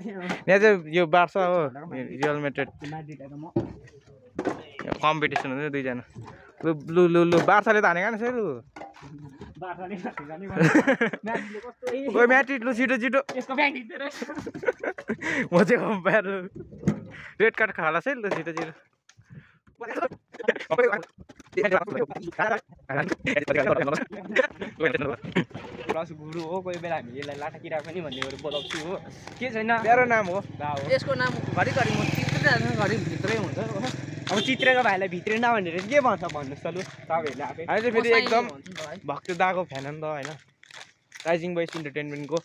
यहाँ चाहिँ यो बार्छ हो रियल मेटेड कम्पिटिसन हुन्छ दुईजना लु लु लु लु बार्साले त हानेको नि लु म्याट्रिड लु छिटो छिटो म चाहिँ कम्पायर लु रेड कार्ड खाला है लु छिटो छिटो प्लस गुरु हो कोही बेला हामी यसलाई लाटा किरा पनि भन्ने गरी बोलाउँछु हो के छैन मेरो नाम हो यसको नाम घरिघरि म चित्रेर घरि भित्रै हुन्छ अब चित्रेको भाइलाई भित्रेन भनेर के भन्छ भन्नुहोस् त लु तपाईँहरूले आफै अहिले चाहिँ फेरि एकदम भक्ति दाको फ्यान हो नि त होइन राइजिङ बोइज इन्टरटेनमेन्टको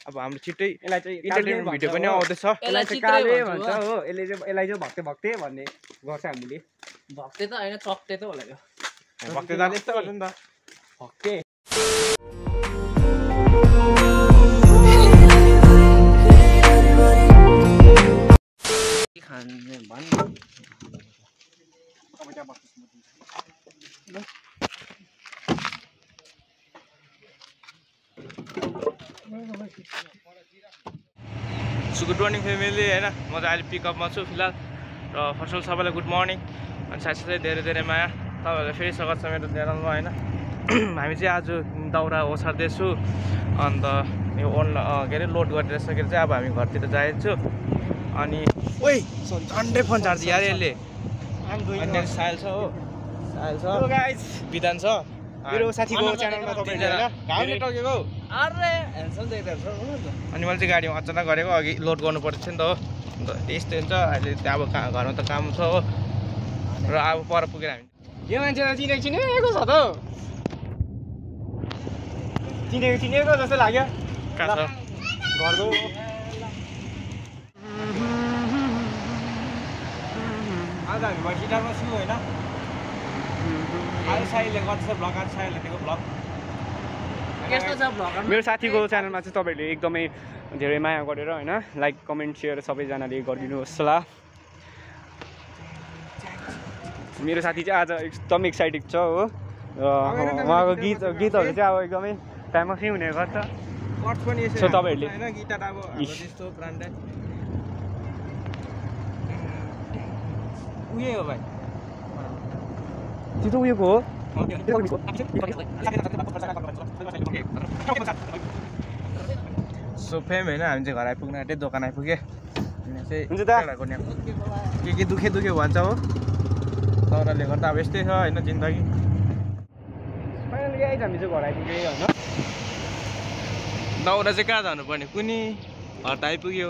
अब हाम्रो छिट्टै यसलाई चाहिँ इन्टरटेनमेन्ट भिडियो पनि आउँदैछ यसलाई चाहिँ काले भन्छ हो यसलाई चाहिँ भक्ते भक्ते भन्ने गर्छ हामीले भक्ते त होइन चक्ते त होला यो भक्ति दाले यस्तो गर्छ नि त भक्ते खाने भन् सो गुड मर्निङ फ्यामिली होइन म चाहिँ अहिले पिकअपमा छु फिलहाल र फर्स्ट अफ अल सबैलाई गुड मर्निङ अनि साथसाथै धेरै धेरै माया तपाईँहरूलाई फेरि स्वागत छ मेरो च्यानलमा होइन हामी चाहिँ आज दाउरा ओछार्दैछु अन्त यो के अरे लोड गरिसकेर चाहिँ अब हामी घरतिर जाएछु अनि ओइ झन्डै फोन चार्ज यार यसले अनि साइल छ हो साइल छ विधान छ मेरो साथीको च्यानलमा तपाईँले घामले टकेको अरे ह्यान्डसम देख्दैछ अनि मैले चाहिँ गाडीमा अचानक गरेको अघि लोड गर्नु पर्छ नि त हो अन्त त्यस्तै हुन्छ अहिले त्यहाँ अब घरमा त काम छ हो र अब पर पुगेर हामी यो मान्छे त चिनेको छ त चिनेको जस्तो लाग्यो कहाँ छ घरको आज हामी गिटारमा छु होइन आज साईले गर्छ भ्लग आज साईले दिएको भ्लग मेरो साथीको च्यानलमा चाहिँ तपाईँहरूले एकदमै धेरै माया गरेर होइन लाइक कमेन्ट सेयर सबैजनाले गरिदिनुहोस् ल मेरो साथी चाहिँ आज एकदम एक्साइटेड छ हो उहाँको गीतहरू चाहिँ अब एकदमै फेमसै हुने गर्छ सो तपाईँहरूले उयो हो भाइ त्यो त उयोको हो सो फेम होइन हामी चाहिँ घर आइपुग्न आँटे दोकान आइपुगेँ चाहिँ हुन्छ त के दुखे भन्छ हो दाउराले गर्दा अब यस्तै छ होइन जिन्दगी फाइनली गाइज हामी चाहिँ घर आइपुग्यो होइन दाउरा चाहिँ कहाँ जानुपर्ने कुनै घर त आइपुग्यो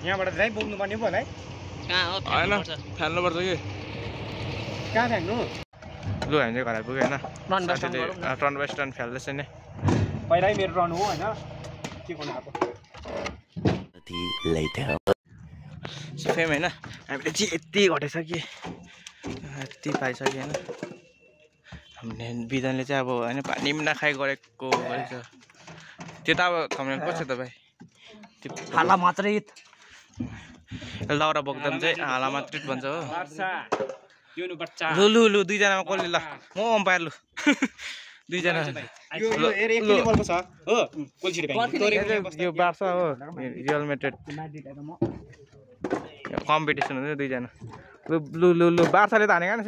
यहाँबाट चाहिँ पुग्नु पर्ने पो होला है होइन फ्याल्नुपर्छ कि कहाँ फ्याँक्नु लु हामी चाहिँ घर आइपुग्यो होइन टर्न बाई टर्न फ्याल्दैछ नि पहिल्यै मेरो रन हो होइन के गर्नु आएको फेम होइन हामीले चाहिँ यति घटेछ कि यति पाइसक्यो होइन हामीले बिजनले चाहिँ अब होइन पानी पनि नखाइ गरेको रहेछ त्यो त अब थम्नेल पो छ त भाइ त्यो हाला मात्रै दाउरा बोक्दा चाहिँ हाला मात्रै भन्छ हो लु लु लु दुईजनामा कसले ल म अम्पायर लु दुईजना यो बार्छ हो रियल मेटेड कम्पिटिसन हुन्छ दुईजना लु लु लु लु बार्साले त हानेको नि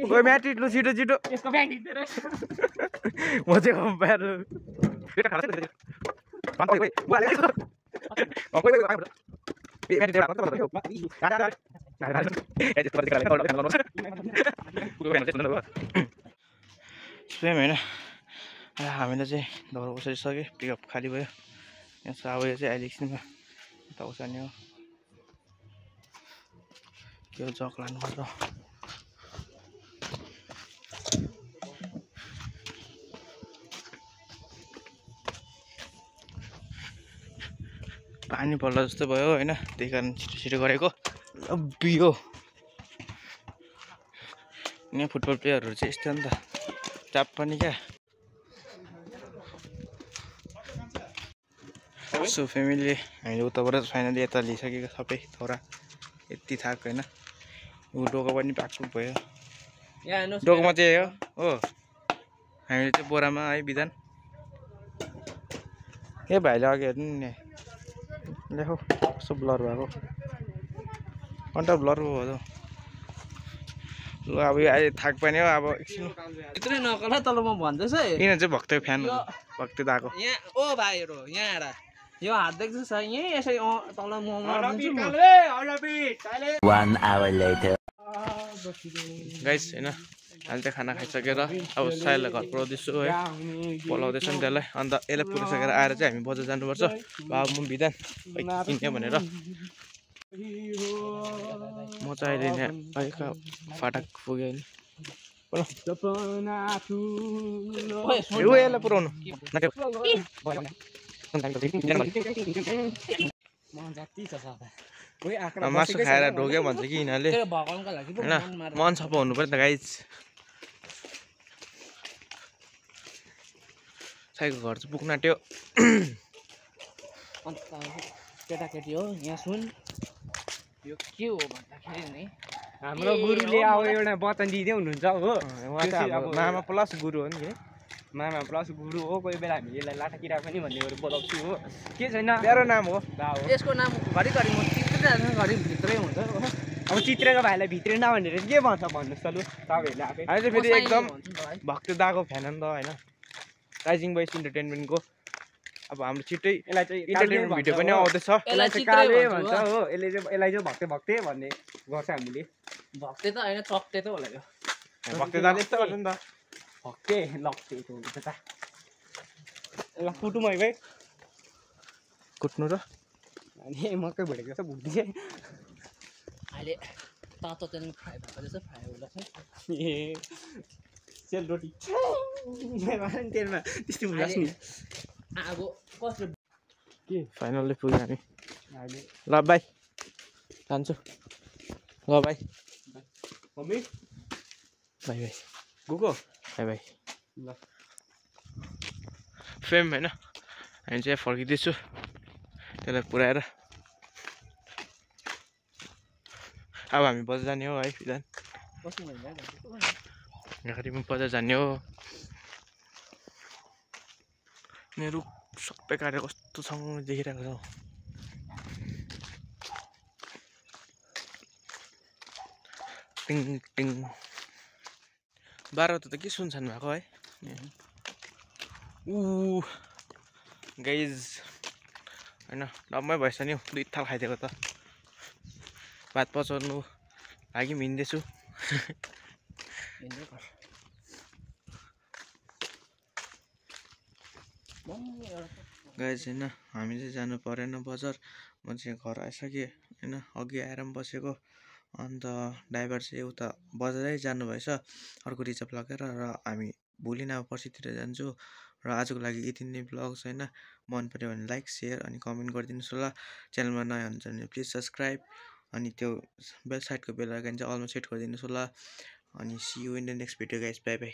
लु म्याट्रिड लु छिटो छिटो म चाहिँ कम्पायर लु होइन हामीले चाहिँ दाउरा ओसारिसक्यो पिकअप खाली भयो यहाँ छ अब यो चाहिँ अहिले एकछिनमा यता ओसार्ने हो के हो जग लानुपर्छ पानी पर्ला जस्तो भयो होइन त्यही कारण छिटो छिटो गरेको बियो यहाँ फुटबल प्लेयरहरू चाहिँ यस्तो नि त चाप पनि क्या सो फ्यामिली हामीले उताबाट फाइनली यता लिइसकेको सबै थोरा यति थाक होइन ऊ डोको पनि पाक्छु भयो डोकोमा चाहिँ हो हामीले चाहिँ बोरामा है बिधान ए भाइले अघि हेर्नु नि देखो कस्तो ब्लर भएको अन्त ब्लर भयो त ल अब अहिले थाक पनि हो अब एकछिन यत्रै नकला तल म भन्दैछु है किन चाहिँ भक्तै फ्यान भक्तै दाको यहाँ ओ भाइहरु यहाँ आएर यो हात देख्छु छ यही यसै तल म मार्दिन्छु म 1 hour later गाइस हैन अहिले चाहिँ खाना खाइसकेर अब साइललाई घर पुऱ्याउँदैछु है बोलाउँदैछ नि त्यसलाई अन्त यसलाई पुऱ्याइसकेर आएर चाहिँ हामी बजार जानुपर्छ बाबु म बिदान किन्ने भनेर म चाहिँ अहिले यहाँ अलिक फाटक पुगेँ नि यसलाई पुऱ्याउनु मासु खाएर ढोग्यो भन्छ कि यिनीहरूले होइन मन सफा हुनु पर्यो नि त गाइज साईको घर चाहिँ पुग्न आँट्यो अन्त केटाकेटी हो यहाँ सुन यो के हो भन्दाखेरि नि हाम्रो गुरुले अब एउटा वचन दिँदै हुनुहुन्छ हो उहाँ चाहिँ अब मामा प्लस गुरु हो नि मामा प्लस गुरु हो कोही बेला हामी यसलाई लाटाकिरा पनि भन्ने बोलाउँछु हो के छैन मेरो नाम हो यसको नाम घरिघरि म चित्रै जान्छ घरि भित्रै हुन्छ हो अब चित्रेको भाइलाई भित्रै नभनेर के भन्छ भन्नुहोस् त लु तपाईँहरूले आफै अहिले चाहिँ फेरि एकदम भक्ति दाको फ्यान नि त होइन राइजिङ बोइज इन्टरटेनमेन्टको अब हाम्रो छिट्टै यसलाई चाहिँ इन्टरटेनमेन्ट भिडियो पनि आउँदैछ यसलाई चाहिँ काले भन्छ हो यसलाई चाहिँ भक्ते भक्ते भन्ने गर्छ हामीले भक्ते त होइन चक्ते त होला यो भक्ति दाले यस्तो गर्छ नि त भक्ते लक्ते हुन्छ त ल कुटुम है भाइ कुट्नु र अनि मकै भुटेको जस्तो भुट्दै अहिले तातो तेलमा फ्राई भएको जस्तो फ्राई होला छ ए सेलरोटी तेलमा त्यस्तो हुन्छ नि आगो कसले के फाइनल्ली पुग्यो हामी अहिले ल बाई जान्छु ल बाई मम्मी बाई बाई गएको बाई बाई ल फेम होइन हामी चाहिँ फर्किँदैछु त्यसलाई पुऱ्याएर अब हामी बजार जाने हो है फिलहाल यहाँ पनि बजार जाने हो मेरो सबै काटेर कस्तोसँग देखिरहेको छ टिङ टिङ 12 त के सुनसान भएको है गाइज होइन डम्मै भएछ नि 2 थाल खाइदिएको त भात पचाउनु लागि हिँड्दैछु गाइज होइन हामी चाहिँ जानु परेन बजार म चाहिँ घर आइसकेँ होइन अघि आएर पनि बसेको अन्त ड्राइभर चाहिँ उता बजारै जानुभएछ अर्को रिजर्भ लगेर र हामी भोलि न पर्सितिर जान्छु र आजको लागि यति नै ब्लग्स होइन मन पऱ्यो भने लाइक सेयर अनि कमेन्ट गरिदिनुहोस् होला च्यानलमा नयाँ हुनुहुन्छ भने प्लिज सब्सक्राइब अनि त्यो बेल साइडको बेल आइकन चाहिँ अलमा सेट गरिदिनुहोस् होला अनि see you in the next video guys bye by